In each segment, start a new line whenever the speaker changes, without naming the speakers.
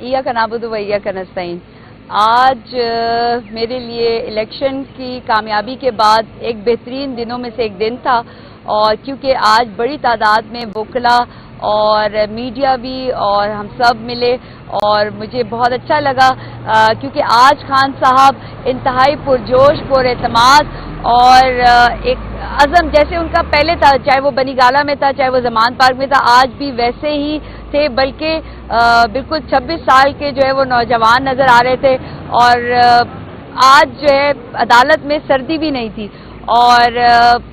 ایاک نعبد و ایاک نستعین۔ آج میرے لیے الیکشن کی کامیابی کے بعد ایک بہترین دنوں میں سے ایک دن تھا، اور کیونکہ آج بڑی تعداد میں وکلاء اور میڈیا بھی اور ہم سب ملے، اور مجھے بہت اچھا لگا کیونکہ آج خان صاحب انتہائی پرجوش، پر اعتماد اور ایک عزم جیسے ان کا پہلے تھا، چاہے وہ بنی گالہ میں تھا، چاہے وہ زمان پارک میں تھا، آج بھی ویسے ہی تھے، بلکہ بالکل 26 سال کے جو ہے وہ نوجوان نظر آ رہے تھے، اور آج جو ہے عدالت میں سردی بھی نہیں تھی۔ اور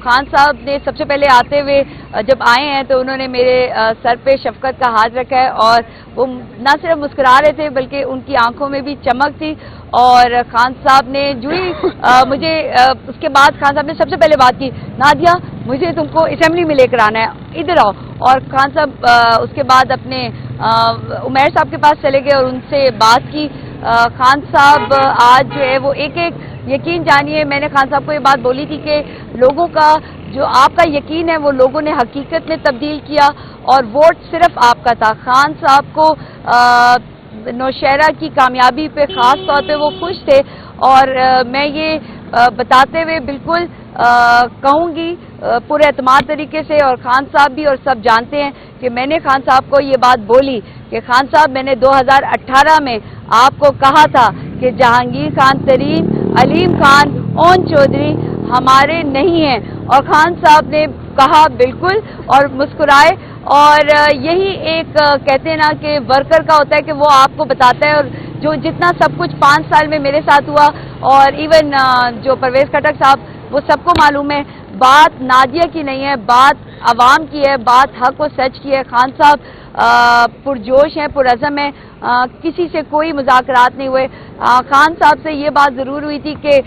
خان صاحب نے سب سے پہلے آتے ہوئے جب آئے ہیں تو انہوں نے میرے سر پہ شفقت کا ہاتھ رکھا ہے، اور وہ نہ صرف مسکرا رہے تھے بلکہ ان کی آنکھوں میں بھی چمک تھی۔ اور خان صاحب نے جو ہی مجھے اس کے بعد خان صاحب نے سب سے پہلے بات کی، نادیہ مجھے تم کو اسمبلی میں لے کر آنا ہے، ادھر آؤ۔ اور خان صاحب اس کے بعد اپنے عمیر صاحب کے پاس چلے گئے اور ان سے بات کی۔ خان صاحب آج جو ہے وہ ایک یقین جانیے، میں نے خان صاحب کو یہ بات بولی تھی کہ لوگوں کا جو آپ کا یقین ہے وہ لوگوں نے حقیقت میں تبدیل کیا، اور ووٹ صرف آپ کا تھا۔ خان صاحب کو نوشہرہ کی کامیابی پہ خاص طور پہ وہ خوش تھے، اور میں یہ بتاتے ہوئے بالکل کہوں گی پورے اعتماد طریقے سے، اور خان صاحب بھی اور سب جانتے ہیں کہ میں نے خان صاحب کو یہ بات بولی کہ خان صاحب میں نے 2018 میں آپ کو کہا تھا کہ جہانگیر خان ترین، علیم خان، اون چودھری ہمارے نہیں ہیں، اور خان صاحب نے کہا بالکل اور مسکرائے۔ اور یہی ایک کہتے ہیں نا کہ ورکر کا ہوتا ہے کہ وہ آپ کو بتاتا ہے، اور جو جتنا سب کچھ 5 سال میں میرے ساتھ ہوا، اور ایون جو پرویز خٹک صاحب وہ سب کو معلوم ہے، بات نادیہ کی نہیں ہے، بات عوام کی ہے، بات حق و سچ کی ہے۔ خان صاحب پرجوش ہیں، پرعزم ہیں، کسی سے کوئی مذاکرات نہیں ہوئے۔ خان صاحب سے یہ بات ضرور ہوئی تھی کہ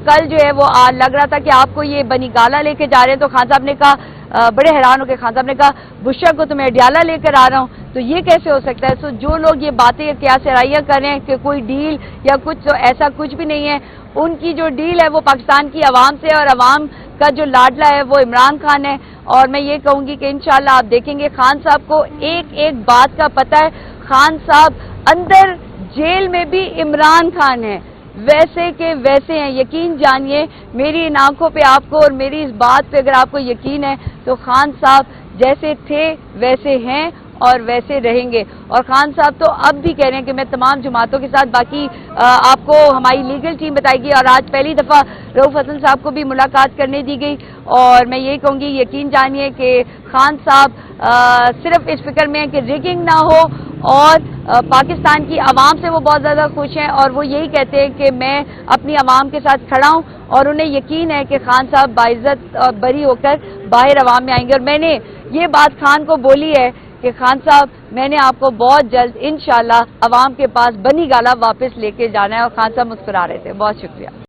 کل جو ہے وہ لگ رہا تھا کہ آپ کو یہ بنی گالہ لے کے جا رہے ہیں، تو خان صاحب نے کہا، بڑے حیران ہو کے خان صاحب نے کہا، بشرا کو تو میں اڈیالہ لے کر آ رہا ہوں، تو یہ کیسے ہو سکتا ہے؟ تو جو لوگ یہ باتیں قیاس رائیہ کر رہے ہیں کہ کوئی ڈیل یا کچھ، تو ایسا کچھ بھی نہیں ہے۔ ان کی جو ڈیل ہے وہ پاکستان کی عوام سے، اور عوام کا جو لاڈلا ہے وہ عمران خان ہے۔ اور میں یہ کہوں گی کہ انشاءاللہ آپ دیکھیں گے خان صاحب کو ایک ایک بات کا پتہ ہے۔ خان صاحب اندر جیل میں بھی عمران خان ہے، ویسے کہ ویسے ہیں، یقین جانیے میری ان آنکھوں پہ آپ کو، اور میری اس بات پہ اگر آپ کو یقین ہے تو خان صاحب جیسے تھے ویسے ہیں اور ویسے رہیں گے۔ اور خان صاحب تو اب بھی کہہ رہے ہیں کہ میں تمام جماعتوں کے ساتھ، باقی آپ کو ہماری لیگل ٹیم بتائے گی، اور آج پہلی دفعہ رؤف حسن صاحب کو بھی ملاقات کرنے دی گئی، اور میں یہی کہوں گی یقین جانیے کہ خان صاحب صرف اس فکر میں ہے کہ ریگنگ نہ ہو، اور پاکستان کی عوام سے وہ بہت زیادہ خوش ہیں، اور وہ یہی کہتے ہیں کہ میں اپنی عوام کے ساتھ کھڑا ہوں، اور انہیں یقین ہے کہ خان صاحب باعزت اور بری ہو کر باہر عوام میں آئیں گے۔ اور میں نے یہ بات خان کو بولی ہے کہ خان صاحب میں نے آپ کو بہت جلد انشاءاللہ عوام کے پاس بنی گالہ واپس لے کے جانا ہے، اور خان صاحب مسکرا رہے تھے۔ بہت شکریہ۔